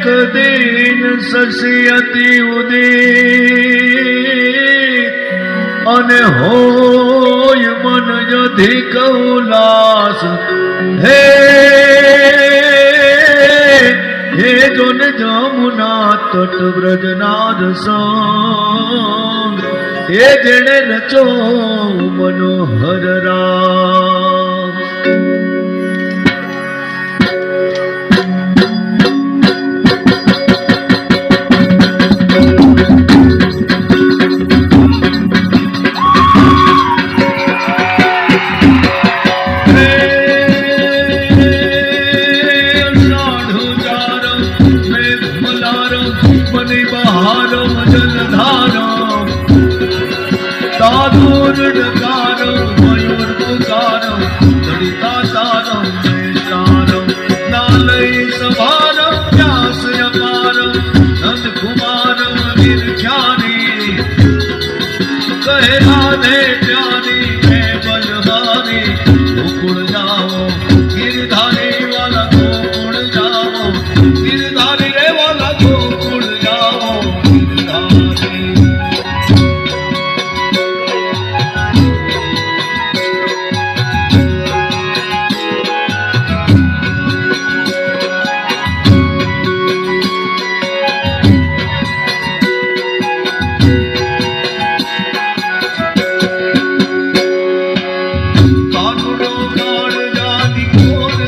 એક દિન શશી અતિ ઉદિત અને હોય મન અધિક ઉલ્લાસ હે હે જોન જમુના તટ વ્રજનાર સંગ હે જેણે રચો મનોહર રામ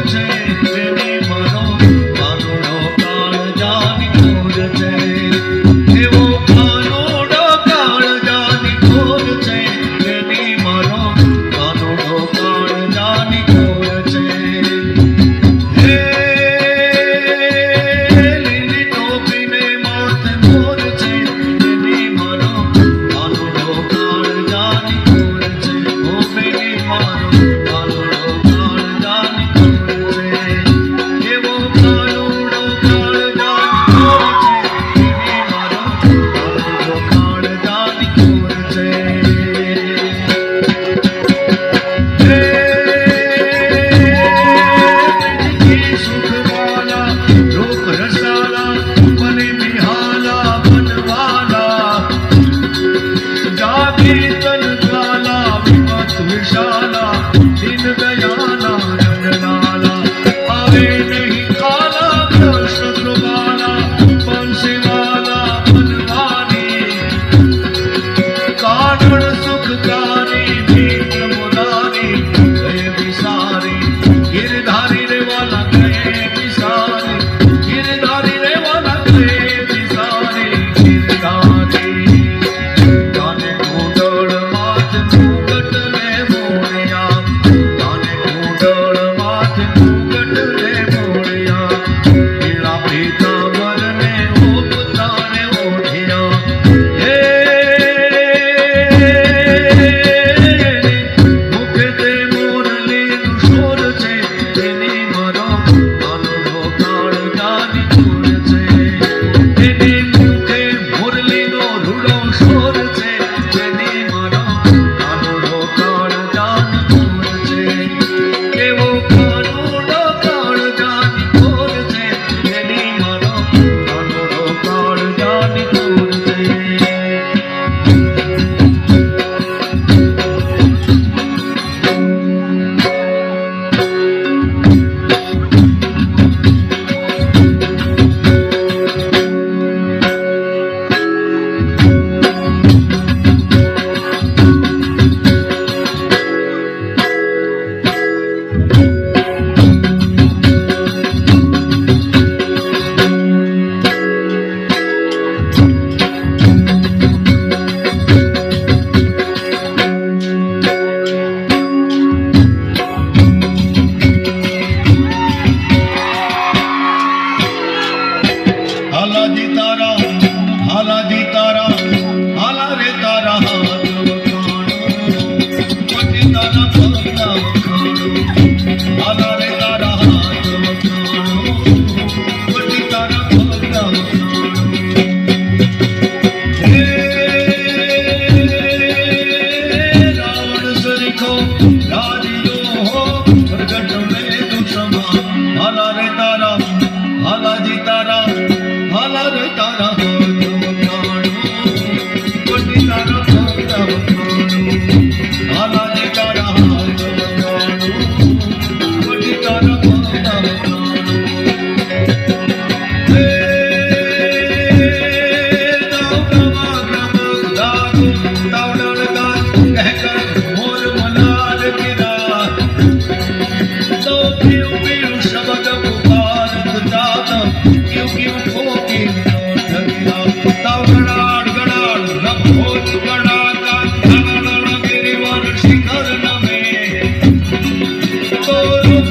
છે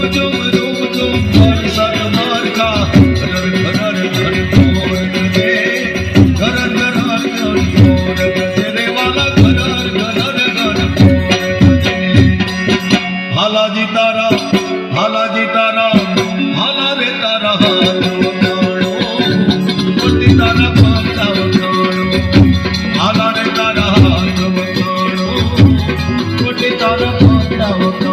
ઝુમ વરસાદ મારખા ઘર ઘર ઘર મોર ગજે ઘર ઘર ઘર મોર ગજે રે વાલા ઘર ઘર ઘર મોર ગજે હાલાજી તારા હાલા રે તારા હાથ વગાડો મોટી તારા પગલા વગાડો હાલા રે તારા હાથ વગાડો મોટી તારા પગલા વગાડો